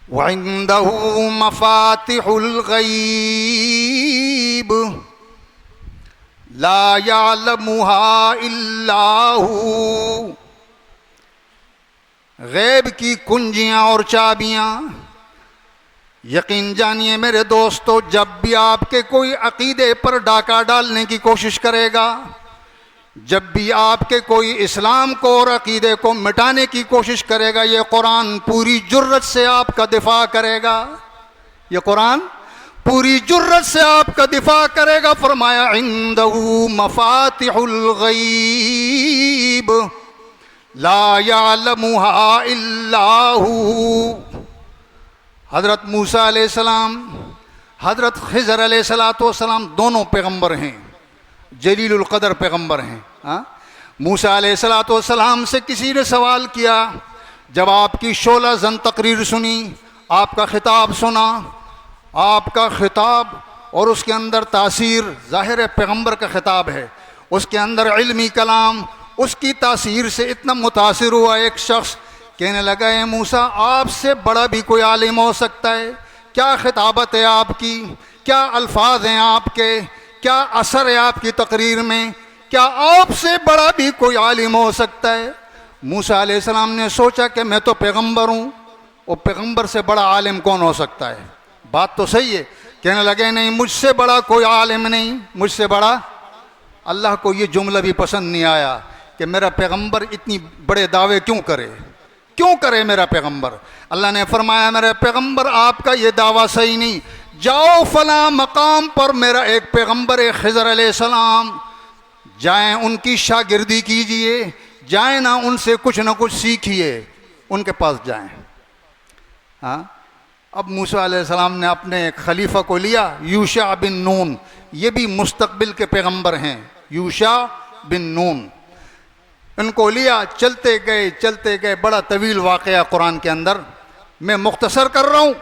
वइंदहु मफातिहुल गैब ला यालमुहा इल्ला हू। गैब की कुंजियां और चाबियां, यकीन जानिए मेरे दोस्तों, जब भी आपके कोई अकीदे पर डाका डालने की कोशिश करेगा, जब भी आपके कोई इस्लाम को और अकीदे को मिटाने की कोशिश करेगा, ये कुरान पूरी जुर्रत से आपका दिफा करेगा। ये कुरान पूरी जुर्रत से आपका दिफा करेगा। फरमाया इंदहु मफातिहुल गैब ला यालमुहा इल्ला हू। हज़रत मूसा अलैहिस्सलाम, हज़रत खिज़र अलैहिस्सलाम दोनों पैगंबर हैं, जलीलुल क़दर पैगंबर हैं। मूसा अलैहिस्सलाम से किसी ने सवाल किया, जब आपकी 16 जन तकरीर सुनी, आपका खिताब सुना, आपका खिताब और उसके अंदर तासीर, ज़ाहिर है पैगंबर का खिताब है, उसके अंदर इल्मी कलाम, उसकी तासीर से इतना मुतासिर हुआ एक शख्स, कहने लगा है मूसा, आपसे बड़ा भी कोई आलिम हो सकता है? क्या खिताबत है आपकी, क्या अल्फाज हैं आपके, क्या असर है आपकी तकरीर में, क्या आपसे बड़ा भी कोई आलिम हो सकता है? मूसा अलैहिस्सलाम ने सोचा कि मैं तो पैगंबर हूँ, और पैगंबर से बड़ा आलिम कौन हो सकता है? बात तो सही है। कहने लगे नहीं, मुझसे बड़ा कोई आलिम नहीं, मुझसे बड़ा। अल्लाह को ये जुमला भी पसंद नहीं आया कि मेरा पैगंबर इतनी बड़े दावे क्यों करे, क्यों करे मेरा पैगंबर। अल्लाह ने फरमाया, मेरा पैगंबर आपका ये दावा सही नहीं, जाओ फला मकाम पर मेरा एक पैगंबर है खिज़र अलैहिस्सलाम, जाएं उनकी शागिर्दी कीजिए, जाएं ना उनसे कुछ ना कुछ सीखिए, उनके पास जाएं। हाँ, अब मूसा अलैहिस्सलाम ने अपने एक खलीफा को लिया, यूशा बिन नून, ये भी मुस्तकबिल के पैगंबर हैं, यूशा बिन नून, इनको लिया, चलते गए, बड़ा तवील वाक़या कुरान के अंदर, मैं मुख्तसर कर रहा हूँ।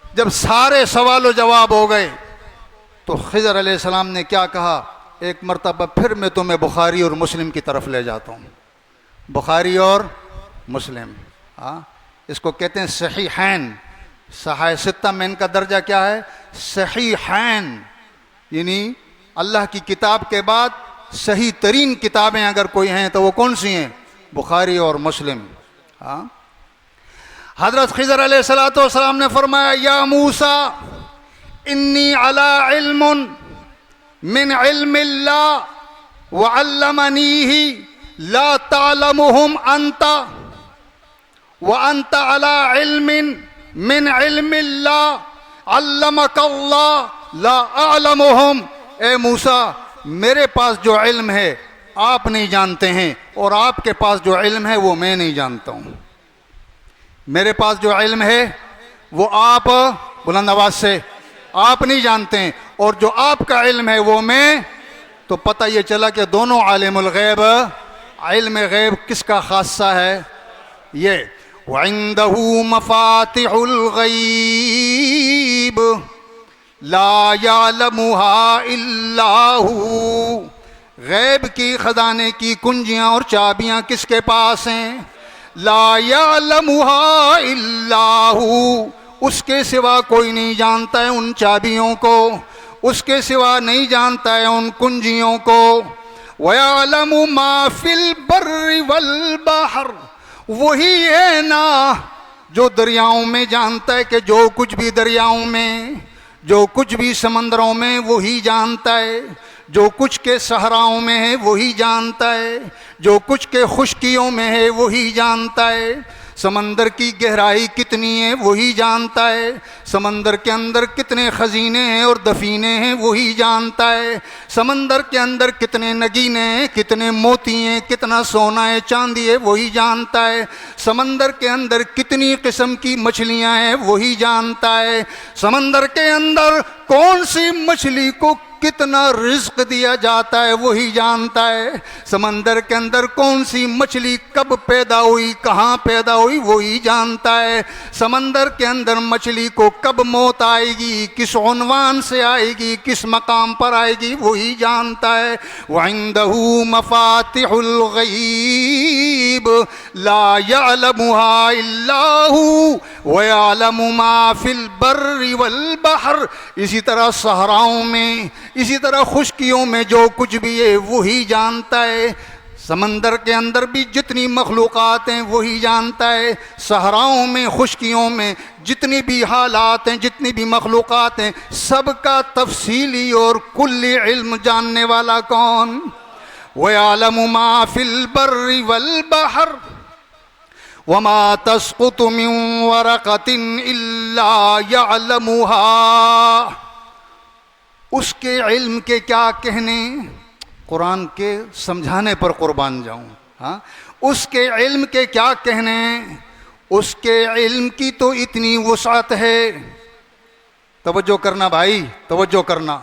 जब सारे सवाल जवाब हो गए तो खिज़र अलैहिस्सलाम ने क्या कहा, एक मरतबा फिर मैं तुम्हें बुखारी और मुस्लिम की तरफ ले जाता हूँ। बुखारी और मुस्लिम, हाँ, इसको कहते हैं सहीहैन। सहाय सित्ता में इनका दर्जा क्या है? सहीहैन, यानी अल्लाह की किताब के बाद सही तरीन किताबें अगर कोई हैं तो वो कौन सी हैं? बुखारी और मुस्लिम। हाँ, हज़रत खिज़र अलैहिस्सलाम ने फरमाया, या मूसा इन्नी अला इल्मुन मिन इल्मिल्लाह व अल्लमनीही ला तालमुहुम अंता व अंता अला इल्मिन मिन इल्मिल्लाह अल्लमकल्लाह ला अअलमुहुम। ए मूसा, मेरे पास जो इल्म है आप नहीं जानते हैं, और आपके पास जो इल्म है वो मैं नहीं जानता हूँ। मेरे पास जो इल्म है वो आप, बुलंद आवाज से, आप नहीं जानते हैं, और जो आपका इल्म है वो मैं। तो पता ये चला कि दोनों आलिमुल गैब, इल्म गैब किसका खासा है? ये वइंदहु मफातिहुल गैब ला यालमुहा इल्ला हू। गैब की खजाने की कुंजियां और चाबियां किसके पास हैं? ला यालमुहा इल्ला हू, उसके सिवा कोई नहीं जानता है उन चाबियों को, उसके सिवा नहीं जानता है उन कुंजियों को। वयालमु मा फिल बर्रि वल बहर, वही है ना जो दरियाओं में जानता है, कि जो कुछ भी दरियाओं में, जो कुछ भी समंदरों में वही जानता है, जो कुछ के सहराओं में है वही जानता है, जो कुछ के खुश्कियों में है वही जानता है, समंदर की गहराई कितनी है वही जानता है, समंदर के अंदर कितने खजीने हैं और दफीने हैं वही जानता है, समंदर के अंदर कितने नगीने हैं, कितने मोती हैं, कितना सोना है, चांदी है वही जानता है, समंदर के अंदर कितनी किस्म की मछलियां हैं वही जानता है, समंदर के अंदर कौन सी मछली को कितना रिज्क दिया जाता है वही जानता है। समंदर के अंदर कौन सी मछली कब पैदा हुई, कहाँ पैदा हुई, वही जानता है। समंदर के अंदर मछली को कब मौत आएगी, किस उन्वान से आएगी, किस मकाम पर आएगी, वही जानता है। वइंदहू मफातिहुल गैब ला यअलमुहा इल्ला हू व यअलमु मा फिल बर्रि वल बहर। इसी तरह सहराओं में, इसी तरह खुश्कियों में जो कुछ भी है वही जानता है। समंदर के अंदर भी जितनी मखलूक़ात हैं वही जानता है। सहराओं में, खुश्कियों में जितनी भी हालात हैं, जितनी भी मखलूक़ात हैं, सबका तफसीली और कुल्ली इल्म जानने वाला कौन? वयअलमु मा फिल बर्रि वल बहर वमा तस्कुतु मिन वरक़तिन इल्ला यअलमुहा। उसके इल्म के क्या कहने, कुरान के समझाने पर कुर्बान जाऊं। हाँ, उसके इल्म के क्या कहने, उसके इल्म की तो इतनी वसात है। तवज्जो करना भाई, तवज्जो करना।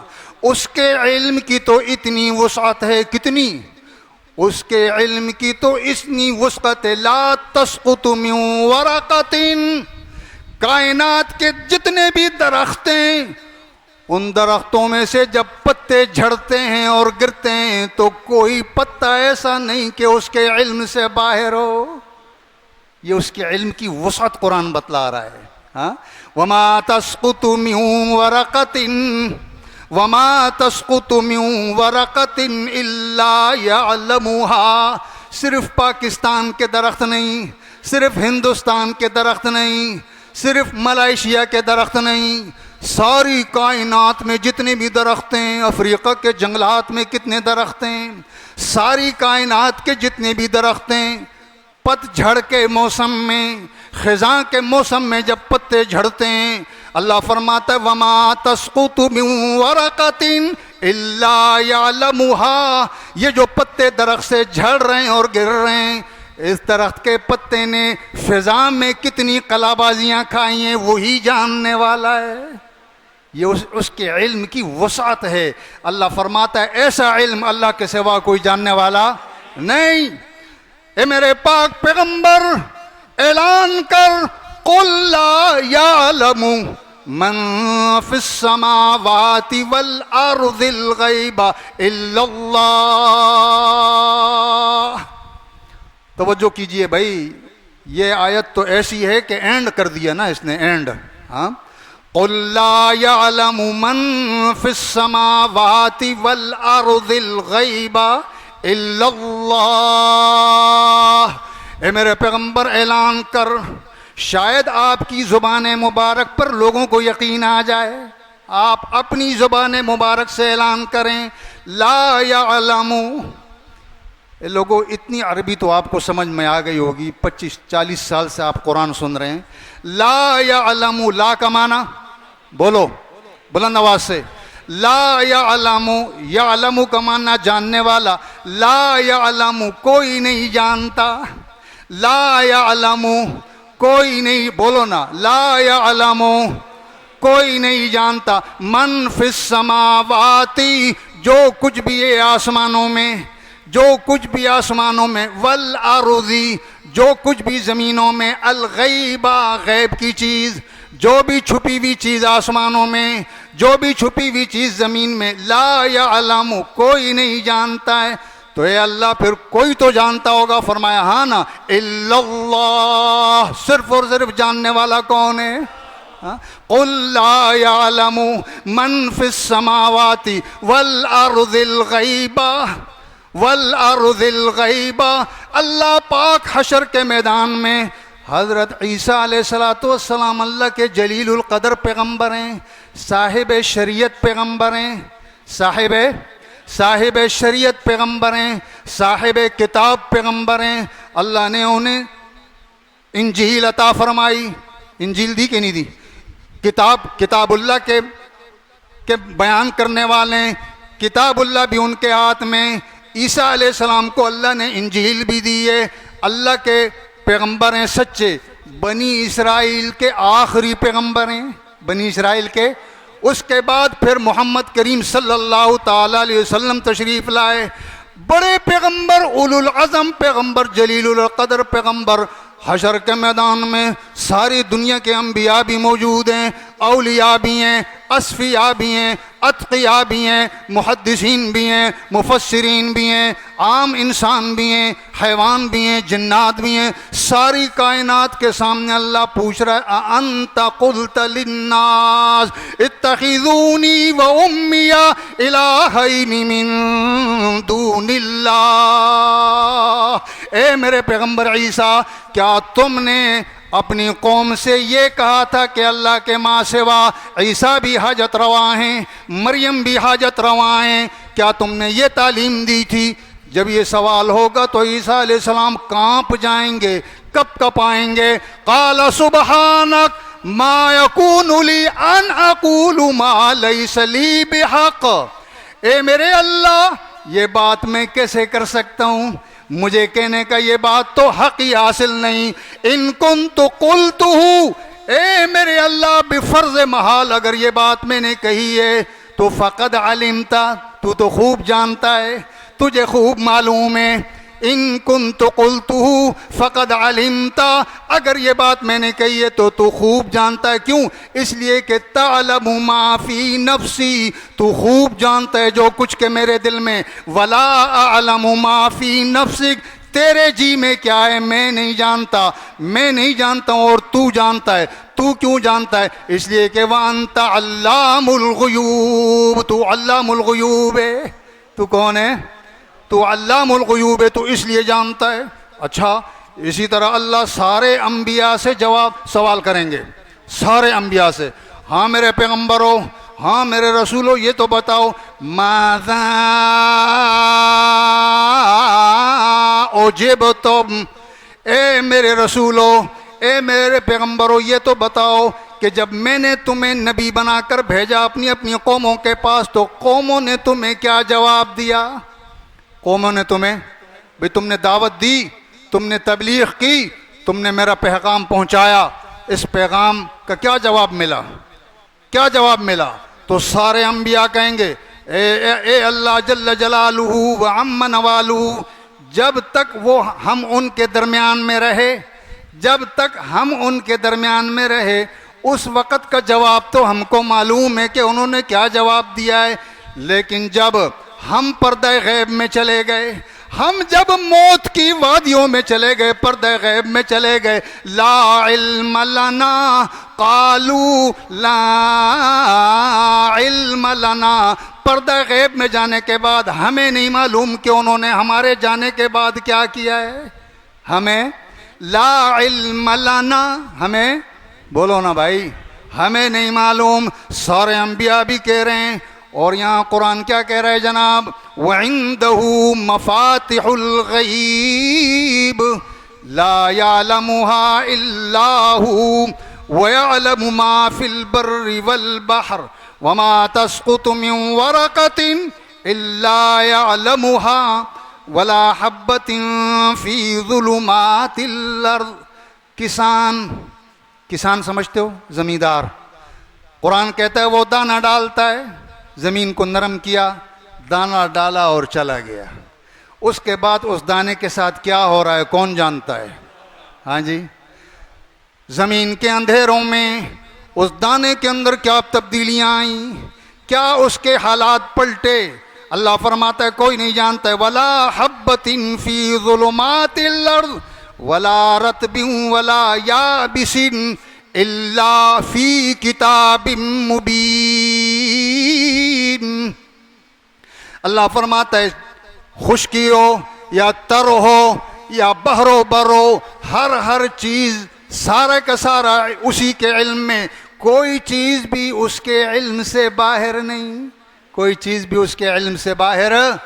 उसके इल्म की तो इतनी वसात है, कितनी? उसके इल्म की तो इतनी वसअत है, ला तस्कुतु मिन वरक़तिन, कायनात के जितने भी दरख्त हैं, उन दरख्तों में से जब पत्ते झड़ते हैं और गिरते हैं तो कोई पत्ता ऐसा नहीं कि उसके इल्म से बाहर हो। ये उसके इल्म की वसअत कुरान बतला रहा है। हाँ, वमा तस्कुतु मिन वरक़तिन वमा तस्कुतु मिन वरक़तिन इल्ला यअलमुहा। सिर्फ पाकिस्तान के दरख्त नहीं, सिर्फ हिंदुस्तान के दरख्त नहीं, सिर्फ मलेशिया के दरख्त नहीं, सारी कायनात में जितने भी दरख्त हैं, अफ्रीका के जंगलात में कितने दरख्त हैं, सारी कायनात के जितने भी दरख्त हैं, पतझड़ के मौसम में, ख़िज़ां के मौसम में जब पत्ते झड़ते हैं, अल्लाह फरमाता है वमा तस्कुतु मिन वरक़तिन इल्ला यअलमुहा। ये जो पत्ते दरख्त से झड़ रहे हैं और गिर रहे हैं, इस दरख्त के पत्ते ने फ़िज़ा में कितनी कलाबाजियाँ खाई हैं वही जानने वाला है। ये उसके इल्म की वसात है। अल्लाह फरमाता है ऐसा इल्म अल्लाह के सिवा कोई जानने वाला नहीं। ए मेरे पाक पैगंबर, ऐलान कर, कुल ला यअलमु मन फिस समावाति वल अर्दिल गैबा इल्लल्लाह। तवज्जो कीजिए भाई, ये आयत तो ऐसी है कि एंड कर दिया ना इसने, एंड। हाँ, कुल ला यअलमु मन फिस समावाति वल अर्दिल गैबा इल्लल्लाह। ए मेरे पैगंबर, ऐलान कर, शायद आपकी ज़ुबान मुबारक पर लोगों को यकीन आ जाए, आप अपनी ज़ुबान मुबारक से ऐलान करें, ला यअलमु। लोगों, इतनी अरबी तो आपको समझ में आ गई होगी, 25-40 साल से आप कुरान सुन रहे हैं। ला यअलमु, ला का माना बोलो बुलंद आवाज से, ला यअलमु, यअलमु का माना जानने वाला, ला यअलमु कोई नहीं जानता, ला यअलमु कोई नहीं, बोलो ना, ला यअलमु कोई नहीं जानता, मन फिस समावाति जो कुछ भी है आसमानों में, जो कुछ भी आसमानों में, वल अर्ज़ी जो कुछ भी ज़मीनों में, अल गैबा गैब की चीज़, जो भी छुपी हुई चीज़ आसमानों में, जो भी छुपी हुई चीज़ ज़मीन में, ला यअलमु कोई नहीं जानता है। तो ये अल्लाह फिर कोई तो जानता होगा। फरमाया हाँ ना, इल्लल्लाह, सिर्फ और सिर्फ जानने वाला कौन है? कुल ला यअलमु मन फिस समावाति वल अर्ज़िल गैबा वल अर्ज़िल गैबा। अल्लाह पाक हशर के मैदान में हज़रत ईसा अलैहिस्सलातु वस्सलाम अल्लाह के जलीलुल क़द्र पैगम्बर हैं, साहिब शरीयत पैगम्बर हैं, साहिब शरीयत पैगम्बर हैं, साहिब किताब पैगम्बर हैं। अल्लाह ने उन्हें इंजील अता फरमाई। इंजील दी कि नहीं दी? किताबुल्लाह के बयान करने वाले, किताबुल्लाह भी उनके हाथ में। ईसा अलैहिस्सलाम को अल्लाह ने इंजील भी दी है। अल्लाह के पैगम्बर हैं सच्चे, बनी इसराइल के आखिरी पैगम्बर हैं, बनी इसराइल के। उसके बाद फिर मोहम्मद करीम सल्लल्लाहु ताला अलैहि वसल्लम तशरीफ़ लाए। बड़े पैगंबर, उलुल अज़म पैगंबर, जलीलुल क़द्र पैगंबर। हशर के मैदान में सारी दुनिया के अंबिया भी मौजूद हैं, औलिया भी हैं, असफिया भी हैं, अतक़िया भी हैं, मुहद्दिसीन भी हैं, मुफस्सिरीन भी हैं, आम इंसान भी हैं, हैवान भी हैं, जिन्नात भी हैं। सारी कायनात के सामने अल्लाह पूछ रहा है, अअंत क़ुल्त लिन्नास इत्तख़िज़ूनी व उम्मिया इलाहैनि मिन दूनिल्लाह। ए मेरे पैगंबर ईसा, क्या तुमने अपनी कौम से ये कहा था कि अल्लाह के माँ सिवा ईसा भी हाजत रवा हैं, मरियम भी हाजत रवा हैं? क्या तुमने ये तालीम दी थी? जब ये सवाल होगा तो ईसा अलैहिस्सलाम कांप जाएंगे, कब कपाएंगे। क़ाल सुब्हानक मा यकूनु ली अन अक़ूलु मा लैसा ली बिहक़। ए मेरे अल्लाह, ये बात मैं कैसे कर सकता हूँ? मुझे कहने का ये बात तो हक ही हासिल नहीं। इन कुन्तु क़ुल्तुहु, ए मेरे अल्लाह बिफ़र्ज़ महाल अगर ये बात मैंने कही है तो फ़क़द अलिमता, तू तो खूब जानता है, तुझे खूब मालूम है। इन कुन्तु क़ुल्तुहु फ़क़द अलिमता, अगर ये बात मैंने कही है तो तू खूब जानता है। क्यों? इसलिए कि तअलमु मा फ़ी नफ़्सी, तू खूब जानता है जो कुछ के मेरे दिल में। वला अअलमु मा फ़ी नफ़्सिक, तेरे जी में क्या है मैं नहीं जानता, मैं नहीं जानता हूँ और तू जानता है। तू क्यों जानता है? इसलिए कि व अंत अल्लामुल ग़ुयूब, तू अल्लामुल ग़ुयूब है। तू कौन है? तो अल्लामुल ग़ुयूब है, तो इसलिए जानता है। अच्छा, इसी तरह अल्लाह सारे अंबिया से जवाब सवाल करेंगे, सारे अंबिया से। हाँ मेरे पैगंबरों, हाँ मेरे रसूलों, ये तो बताओ, माज़ा उजिबतुम, ए मेरे रसूलों, ए मेरे पैगंबरों, ये तो बताओ कि जब मैंने तुम्हें नबी बनाकर भेजा अपनी अपनी कौमों के पास, तो कौमों ने तुम्हें क्या जवाब दिया? कौमों ने तुम्हें, भाई तुमने दावत दी, तुमने तबलीग की, तुमने मेरा पैगाम पहुंचाया, इस पैगाम का क्या जवाब मिला? क्या जवाब मिला? तो सारे अंबिया कहेंगे, ए अल्लाह जल्ल जलालुहु व अम्म नवालुहु, जब तक वो हम उनके दरमियान में रहे, जब तक हम उनके दरमियान में रहे, उस वक़्त का जवाब तो हमको मालूम है कि उन्होंने क्या जवाब दिया है। लेकिन जब हम पर्दे गैब में चले गए, हम जब मौत की वादियों में चले गए, पर्दे गैब में चले गए, ला इल्म लना कालू ला इल्म लना, पर्दे गैब में जाने के बाद हमें नहीं मालूम कि उन्होंने हमारे जाने के बाद क्या किया है। हमें ला इल्म लना, हमें बोलो ना भाई, हमें नहीं मालूम। सारे अंबिया भी कह रहे हैं। और यहाँ कुरान क्या कह रहा है जनाब? वइंदहु मफातिहुल गईब ला यालमुहा इल्ला हु व यअलमु मा फिल बर्रि वल बहर वमा तस्कुतु मिन वरक़तिन इल्ला यअलमुहा वला हब्बतिन फी ज़ुलुमातिल अर्ज़। किसान समझते हो? ज़मींदार। कुरान कहता है वो दाना डालता है, ज़मीन को नरम किया, दाना डाला और चला गया। उसके बाद उस दाने के साथ क्या हो रहा है कौन जानता है? हाँ जी, ज़मीन के अंधेरों में उस दाने के अंदर क्या तब्दीलियाँ आईं, क्या उसके हालात पलटे, अल्लाह फरमाता है कोई नहीं जानता है। वला हब्बतिन फी ज़ुलुमातिल अर्ज़ वला रत्बिन वला याबिसिन इल्ला फी किताबिम मुबीन। अल्लाह फरमाता है खुश्की हो या तर हो या बहरो बरो, हर चीज़ सारा का सारा उसी के इल्म में, कोई चीज़ भी उसके इल्म से बाहर नहीं, कोई चीज़ भी उसके इल्म से बाहर।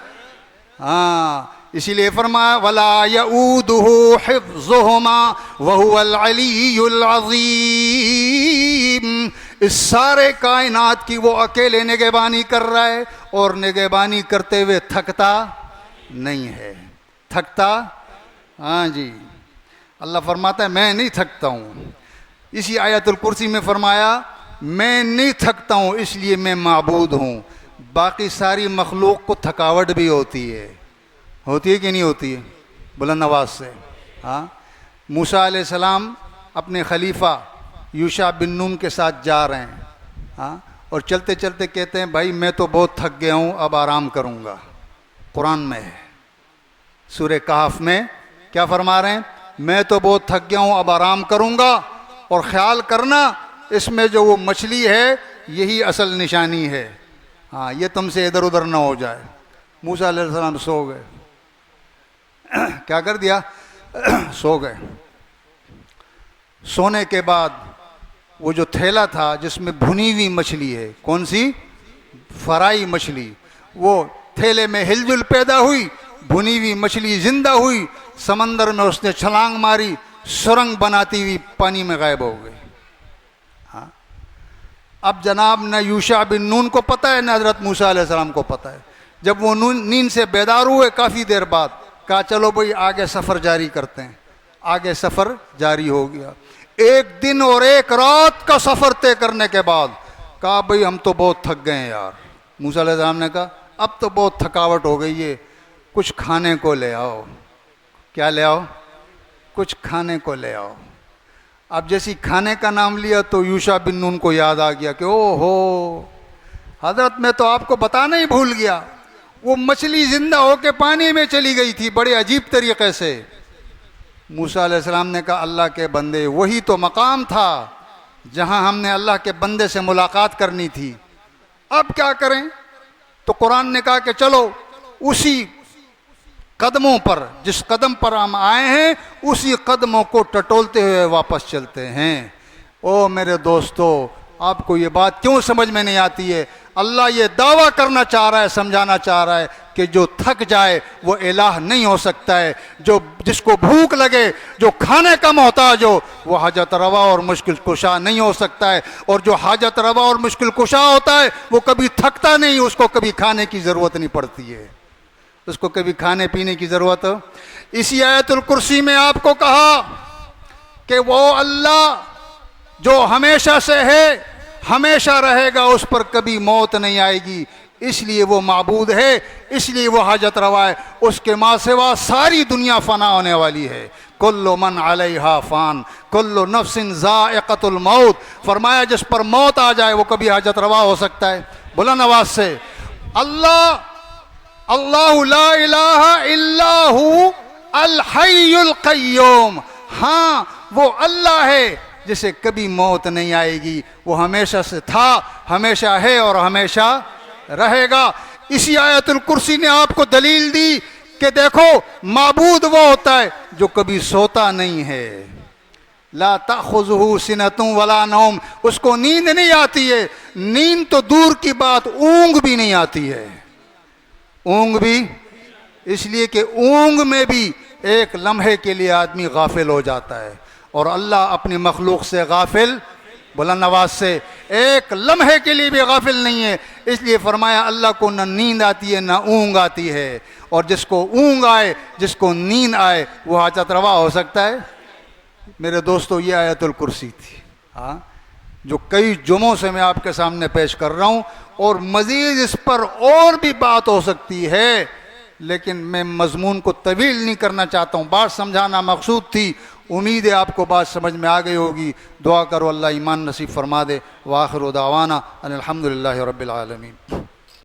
हाँ, इसीलिए फरमाया वला यऊदुहु हिफ्ज़ुहुमा वहुवल अलीयुल अज़ीम। इस सारे कायनात की वो अकेले निगहबानी कर रहा है और निगहबानी करते हुए थकता नहीं है। थकता? हाँ जी, अल्लाह फरमाता है मैं नहीं थकता हूँ। इसी आयतुल कुर्सी में फरमाया मैं नहीं थकता हूँ इसलिए मैं माबूद हूँ। बाकी सारी मखलूक को थकावट भी होती है कि नहीं होती है? बुलंद आवाज़ से। हाँ, मूसा अलैहिस्सलाम अपने खलीफा यूशा बिन नून के साथ जा रहे हैं। हाँ, और चलते चलते कहते हैं भाई मैं तो बहुत थक गया हूँ, अब आराम करूँगा। कुरान में है, सूरह कहफ में क्या फरमा रहे हैं? मैं तो बहुत थक गया हूँ, अब आराम करूँगा। और ख्याल करना इसमें जो वो मछली है यही असल निशानी है। हाँ, ये तुमसे इधर उधर ना हो जाए। मूसा अलैहिस्सलाम सो गए। क्या कर दिया? सो गए। सोने के बाद वो जो थैला था जिसमें भुनी हुई मछली है, कौन सी? फ्राई मछली, वो थैले में हिलजुल पैदा हुई, भुनी हुई मछली जिंदा हुई, समंदर में उसने छलांग मारी, सुरंग बनाती हुई पानी में गायब हो गई। हाँ, अब जनाब न यूशा बिन नून को पता है न हजरत मूसा अलैहिस्सलाम को पता है। जब वो नींद से बेदार हुए काफ़ी देर बाद, कहा चलो भाई आगे सफ़र जारी करते हैं। आगे सफ़र जारी हो गया। एक दिन और एक रात का सफ़र तय करने के बाद कहा भाई हम तो बहुत थक गए हैं यार। मूसा अलैहिस्सलाम ने कहा अब तो बहुत थकावट हो गई है, कुछ खाने को ले आओ। क्या ले आओ? कुछ खाने को ले आओ। अब जैसी खाने का नाम लिया तो यूशा बिन नून को याद आ गया कि ओहो हजरत, मैं तो आपको बताना ही भूल गया, वो मछली जिंदा होके पानी में चली गई थी बड़े अजीब तरीके से। मूसा अलैहिस्सलाम ने कहा अल्लाह के बंदे, वही तो मकाम था जहां हमने अल्लाह के बंदे से मुलाकात करनी थी, अब क्या करें? तो कुरान ने कहा कि चलो उसी कदमों पर, जिस कदम पर हम आए हैं उसी कदमों को टटोलते हुए वापस चलते हैं। ओ मेरे दोस्तों, आपको ये बात क्यों समझ में नहीं आती है? अल्लाह ये दावा करना चाह रहा है, समझाना चाह रहा है कि जो थक जाए वो इलाह नहीं हो सकता है। जो जिसको भूख लगे, जो खाने का मोहताज हो, वो हाजत रवा और मुश्किल कुशा नहीं हो सकता है। और जो हाजत रवा और मुश्किल कुशा होता है वो कभी थकता नहीं, उसको कभी खाने की ज़रूरत नहीं पड़ती है, उसको कभी खाने पीने की ज़रूरत। इसी आयतुल कुर्सी में आपको कहा कि वो अल्लाह जो हमेशा से है, हमेशा रहेगा, उस पर कभी मौत नहीं आएगी, इसलिए वो माबूद है, इसलिए वो हाजत रवा है। उसके माँ सिवा सारी दुनिया फना होने वाली है। कुल्लु मन अलैहा फ़ान कुल्लु नफ्सिन ज़ाइक़तुल मौत। फरमाया जिस पर मौत आ जाए वो कभी हाजत रवा हो सकता है? बुलंद आवाज़ से अल्लाहु ला इलाहा इल्ला हु अल हय्युल क़य्यूम। हाँ, वो अल्लाह है जिसे कभी मौत नहीं आएगी, वो हमेशा से था, हमेशा है और हमेशा रहेगा। इसी आयतुल कुर्सी ने आपको दलील दी कि देखो माबूद वो होता है जो कभी सोता नहीं है। ला ताखुज़ुहु सिनतुन वला नौम, उसको नींद नहीं आती है। नींद तो दूर की बात, ऊँग भी नहीं आती है। ऊँग भी इसलिए कि ऊँग में भी एक लम्हे के लिए आदमी गाफिल हो जाता है, और अल्लाह अपनी मखलूक से गाफिल, बुलंद आवाज़ से, एक लम्हे के लिए भी गाफिल नहीं है। इसलिए फरमाया अल्लाह को न नींद आती है न ऊँग आती है। और जिसको ऊँग आए, जिसको नींद आए, वो हाजत रवा हो सकता है? मेरे दोस्तों, ये आयतुल कुर्सी थी, हाँ, जो कई जुमों से मैं आपके सामने पेश कर रहा हूँ। और मज़ीद इस पर और भी बात हो सकती है, लेकिन मैं मजमून को तवील नहीं करना चाहता हूँ। बात समझाना मकसूद थी। उम्मीद है आपको बात समझ में आ गई होगी। दुआ करो अल्लाह ईमान नसीब फरमा दे। व आखिर दावाना अनिल हम्दुलिल्लाहि रब्बिल आलमीन।